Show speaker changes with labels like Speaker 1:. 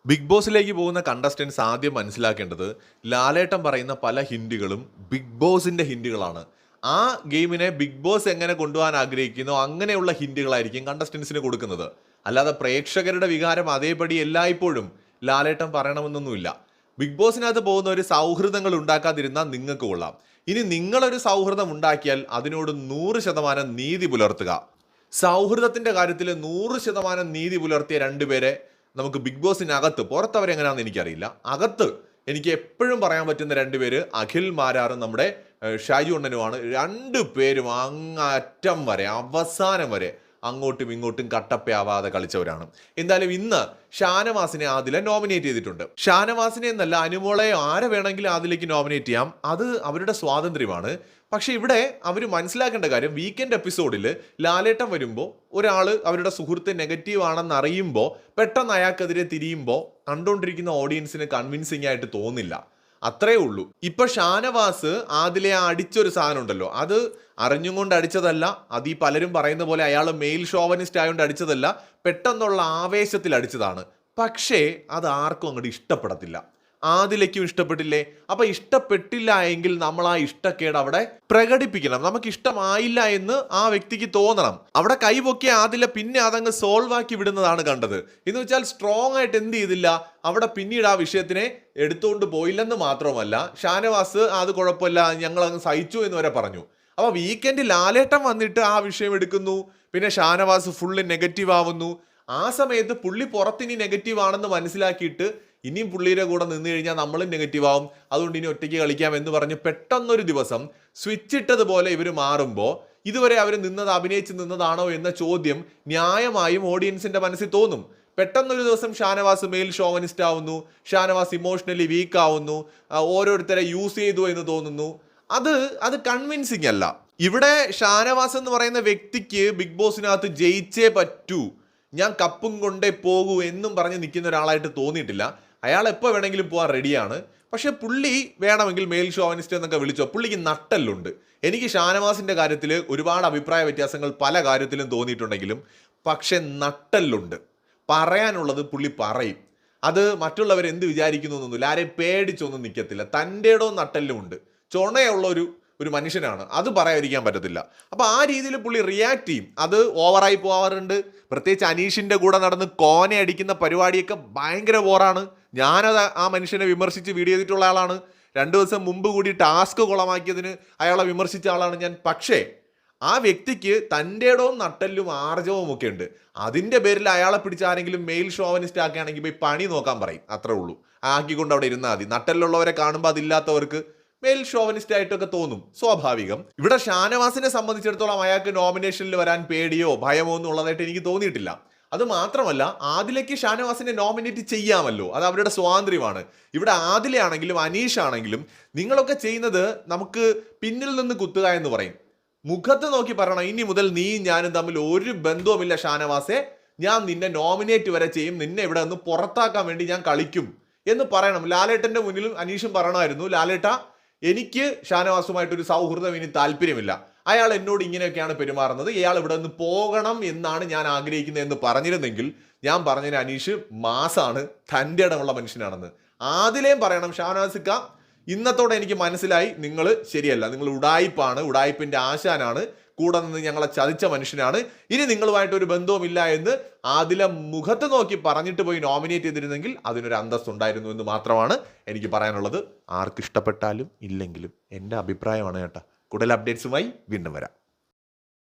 Speaker 1: Big ബോസിലേക്ക് പോകുന്ന contestants ആദ്യം മനസ്സിലാക്കേണ്ടത് ലാലേട്ടൻ പറയുന്ന പല ഹിന്റുകളും ബിഗ് ബോസിന്റെ ഹിന്റുകളാണ്. ആ ഗെയിമിനെ ബിഗ് ബോസ് എങ്ങനെ കൊണ്ടുപോകാൻ ആഗ്രഹിക്കുന്നോ അങ്ങനെയുള്ള ഹിന്റുകളായിരിക്കും കണ്ടസ്റ്റൻസിന് കൊടുക്കുന്നത്. അല്ലാതെ പ്രേക്ഷകരുടെ വികാരം അതേപടി എല്ലായ്പ്പോഴും ലാലേട്ടൻ പറയണമെന്നൊന്നുമില്ല. ബിഗ് ബോസിനകത്ത് പോകുന്ന ഒരു സൗഹൃദങ്ങൾ ഉണ്ടാക്കാതിരുന്നാൽ നിങ്ങൾക്ക് കൊള്ളാം. ഇനി നിങ്ങളൊരു സൗഹൃദം ഉണ്ടാക്കിയാൽ അതിനോട് 100% നീതി പുലർത്തുക. സൗഹൃദത്തിന്റെ കാര്യത്തിൽ 100% നീതി പുലർത്തിയ രണ്ടുപേരെ നമുക്ക് ബിഗ് ബോസിനകത്ത്, പുറത്തവരെങ്ങനെയാണെന്ന് എനിക്കറിയില്ല, അകത്ത് എനിക്ക് എപ്പോഴും പറയാൻ പറ്റുന്ന രണ്ടുപേര് അഖിൽ മാരാറും നമ്മുടെ ഷാജു അണ്ണനുമാണ്. രണ്ടുപേരും അങ്ങറ്റം വരെ അവസാനം വരെ അങ്ങോട്ടും ഇങ്ങോട്ടും കട്ടപ്പയാവാതെ കളിച്ചവരാണ്. എന്തായാലും ഇന്ന് ഷാനവാസിനെ ആദില നോമിനേറ്റ് ചെയ്തിട്ടുണ്ട്. ഷാനവാസിനെ എന്നല്ല, അനുമോളെ ആരെ വേണമെങ്കിലും അതിലേക്ക് നോമിനേറ്റ് ചെയ്യാം, അത് അവരുടെ സ്വാതന്ത്ര്യമാണ്. പക്ഷെ ഇവിടെ അവർ മനസ്സിലാക്കേണ്ട കാര്യം, വീക്കെൻഡ് എപ്പിസോഡിൽ ലാലേട്ടൻ വരുമ്പോൾ ഒരാൾ അവരുടെ സുഹൃത്ത് നെഗറ്റീവ് ആണെന്ന് അറിയുമ്പോൾ പെട്ടെന്ന് അയാൾക്കെതിരെ തിരിയുമ്പോൾ കണ്ടുകൊണ്ടിരിക്കുന്ന ഓഡിയൻസിന് കൺവിൻസിങ് ആയിട്ട് തോന്നില്ല. അത്രേ ഉള്ളൂ. ഇപ്പൊ ഷാനവാസ് ആദിലെ അടിച്ചൊരു സാധനം ഉണ്ടല്ലോ, അത് അറിഞ്ഞും കൊണ്ട് അടിച്ചതല്ല. അത് ഈ പലരും പറയുന്ന പോലെ അയാൾ മെയിൽ ഷോവനിസ്റ്റ് ആയതുകൊണ്ട് അടിച്ചതല്ല, പെട്ടെന്നുള്ള ആവേശത്തിൽ അടിച്ചതാണ്. പക്ഷേ അത് ആർക്കും അങ്ങോട്ട് ഇഷ്ടപ്പെടത്തില്ല. ആദിലേക്കും ഇഷ്ടപ്പെട്ടില്ലേ? അപ്പൊ ഇഷ്ടപ്പെട്ടില്ല എങ്കിൽ നമ്മൾ ആ ഇഷ്ടക്കേട് അവിടെ പ്രകടിപ്പിക്കണം. നമുക്ക് ഇഷ്ടമായില്ല എന്ന് ആ വ്യക്തിക്ക് തോന്നണം. അവിടെ കൈപൊക്കിയ ആദില പിന്നെ അതങ്ങ് സോൾവ് ആക്കി വിടുന്നതാണ് കണ്ടത്. എന്ന് വെച്ചാൽ സ്ട്രോങ് ആയിട്ട് എന്ത് ചെയ്തില്ല, അവിടെ പിന്നീട് ആ വിഷയത്തിനെ എടുത്തുകൊണ്ട് പോയില്ലെന്ന് മാത്രമല്ല, ഷാനവാസ് അത് കുഴപ്പമില്ല ഞങ്ങൾ അങ്ങ് സഹിച്ചു എന്ന് വരെ പറഞ്ഞു. അപ്പൊ വീക്കെൻഡ് ലാലേട്ടൻ വന്നിട്ട് ആ വിഷയം എടുക്കുന്നു, പിന്നെ ഷാനവാസ് ഫുള്ള് നെഗറ്റീവ് ആവുന്നു. ആ സമയത്ത് പുള്ളി പുറത്തിനി നെഗറ്റീവ് ആണെന്ന് മനസ്സിലാക്കിയിട്ട് ഇനിയും പുള്ളിയുടെ കൂടെ നിന്ന് കഴിഞ്ഞാൽ നമ്മളും നെഗറ്റീവ് ആവും, അതുകൊണ്ട് ഇനി ഒറ്റയ്ക്ക് കളിക്കാം എന്ന് പറഞ്ഞ് പെട്ടെന്നൊരു ദിവസം സ്വിച്ച് ഇട്ടതുപോലെ ഇവർ മാറുമ്പോൾ ഇതുവരെ അവർ അഭിനയിച്ച് നിന്നതാണോ എന്ന ചോദ്യം ന്യായമായും ഓഡിയൻസിന്റെ മനസ്സിൽ തോന്നും. പെട്ടെന്നൊരു ദിവസം ഷാനവാസ് മെയിൽ ഷോവനിസ്റ്റ് ആവുന്നു, ഷാനവാസ് ഇമോഷണലി വീക്ക് ആവുന്നു, ഓരോരുത്തരെ യൂസ് ചെയ്തു എന്ന് തോന്നുന്നു. അത് കൺവിൻസിങ് അല്ല. ഇവിടെ ഷാനവാസ് എന്ന് പറയുന്ന വ്യക്തിക്ക് ബിഗ് ബോസിനകത്ത് ജയിച്ചേ പറ്റൂ, ഞാൻ കപ്പും കൊണ്ടേ പോകൂ എന്നും പറഞ്ഞ് നിൽക്കുന്ന ഒരാളായിട്ട് തോന്നിയിട്ടില്ല. അയാൾ എപ്പോൾ വേണമെങ്കിലും പോകാൻ റെഡിയാണ്. പക്ഷെ പുള്ളി വേണമെങ്കിൽ മെയിൽ ഷോവനിസ്റ്റ് എന്നൊക്കെ വിളിച്ചോ, പുള്ളിക്ക് നട്ടെല്ലുണ്ട്. എനിക്ക് ഷാനവാസിന്റെ കാര്യത്തിൽ ഒരുപാട് അഭിപ്രായ വ്യത്യാസങ്ങൾ പല കാര്യത്തിലും തോന്നിയിട്ടുണ്ടെങ്കിലും പക്ഷെ നട്ടെല്ലുണ്ട്. പറയാനുള്ളത് പുള്ളി പറയും. അത് മറ്റുള്ളവർ എന്ത് വിചാരിക്കുന്നു എന്നൊന്നുമില്ല, ആരെയും പേടിച്ചൊന്നും നിൽക്കത്തില്ല. തൻ്റെ ഇടവും നട്ടെല്ലും ഉണ്ട്. ചുണയുള്ള ഒരു മനുഷ്യനാണ്, അത് പറയാതിരിക്കാൻ പറ്റത്തില്ല. അപ്പൊ ആ രീതിയിൽ പുള്ളി റിയാക്ട് ചെയ്യും. അത് ഓവറായി പോവാറുണ്ട്. പ്രത്യേകിച്ച് അനീഷിന്റെ കൂടെ നടന്ന് കോനെ അടിക്കുന്ന പരിപാടിയൊക്കെ ഭയങ്കര ഓവറാണ്. ഞാനത് ആ മനുഷ്യനെ വിമർശിച്ച് വീഡിയോ ചെയ്തിട്ടുള്ള ആളാണ്. 2 ദിവസം മുമ്പ് കൂടി ടാസ്ക് കുളമാക്കിയതിന് അയാളെ വിമർശിച്ച ആളാണ് ഞാൻ. പക്ഷേ ആ വ്യക്തിക്ക് തൻ്റെ ഇടവും നട്ടെല്ലും ആർജവും ഒക്കെ ഉണ്ട്. അതിന്റെ പേരിൽ അയാളെ പിടിച്ച് ആരെങ്കിലും മെയിൽ ഷോവനിസ്റ്റ് ആക്കുകയാണെങ്കിൽ പോയി പണി നോക്കാൻ പറയും. അത്രേ ഉള്ളൂ. ആക്കിക്കൊണ്ട് അവിടെ ഇരുന്നാൽ മതി. നട്ടെല്ലുള്ളവരെ കാണുമ്പോൾ അതില്ലാത്തവർക്ക് മെയിൽ ഷോവനിസ്റ്റ് ആയിട്ടൊക്കെ തോന്നും, സ്വാഭാവികം. ഇവിടെ ഷാനവാസിനെ സംബന്ധിച്ചിടത്തോളം അയാൾക്ക് നോമിനേഷനിൽ വരാൻ പേടിയോ ഭയമോ ഒന്നും ഉള്ളതായിട്ട് എനിക്ക് തോന്നിയിട്ടില്ല. അത് മാത്രമല്ല, ആദിലേക്ക് ഷാനവാസിനെ നോമിനേറ്റ് ചെയ്യാമല്ലോ, അത് അവരുടെ സ്വാതന്ത്ര്യമാണ്. ഇവിടെ ആദിലയാണെങ്കിലും അനീഷ് ആണെങ്കിലും നിങ്ങളൊക്കെ ചെയ്യുന്നത് നമുക്ക് പിന്നിൽ നിന്ന് കുത്തുക എന്ന് പറയും. മുഖത്ത് നോക്കി പറയണം, ഇനി മുതൽ നീ ഞാനും തമ്മിൽ ഒരു ബന്ധവുമില്ല ഷാനവാസെ, ഞാൻ നിന്നെ നോമിനേറ്റ് വരെ ചെയ്യും, നിന്നെ ഇവിടെ നിന്ന് പുറത്താക്കാൻ വേണ്ടി ഞാൻ കളിക്കും എന്ന് പറയണം. ലാലേട്ടന്റെ മുന്നിലും അനീഷും പറയണമായിരുന്നു, ലാലേട്ട എനിക്ക് ഷാനവാസുമായിട്ടൊരു സൗഹൃദം ഇനി താല്പര്യമില്ല, അയാൾ എന്നോട് ഇങ്ങനെയൊക്കെയാണ് പെരുമാറുന്നത്, ഇയാൾ ഇവിടെ നിന്ന് പോകണം എന്നാണ് ഞാൻ ആഗ്രഹിക്കുന്നത് എന്ന് പറഞ്ഞിരുന്നെങ്കിൽ ഞാൻ പറഞ്ഞതിന് അനീഷ് മാസാണ്, തൻ്റെ ഇടമുള്ള മനുഷ്യനാണെന്ന്. ആദിലേയും പറയണം, ഷാനവാസിക്ക ഇന്നത്തോടെ എനിക്ക് മനസ്സിലായി നിങ്ങൾ ശരിയല്ല, നിങ്ങൾ ഉഡായിപ്പാണ്, ഉഡായിപ്പിന്റെ ആശാനാണ്, കൂടെ നിന്ന് ഞങ്ങളെ ചതിച്ച മനുഷ്യനാണ്, ഇനി നിങ്ങളുമായിട്ട് ഒരു ബന്ധവുമില്ല എന്ന് ആദില മുഖത്ത് നോക്കി പറഞ്ഞിട്ട് പോയി നോമിനേറ്റ് ചെയ്തിരുന്നെങ്കിൽ അതിനൊരു അന്തസ്സ് ഉണ്ടായിരുന്നു എന്ന് മാത്രമാണ് എനിക്ക് പറയാനുള്ളത്. ആർക്ക് ഇഷ്ടപ്പെട്ടാലും ഇല്ലെങ്കിലും എൻ്റെ അഭിപ്രായമാണ് കേട്ടോ. കൂടുതൽ അപ്ഡേറ്റ്സുമായി വീണ്ടും വരാം.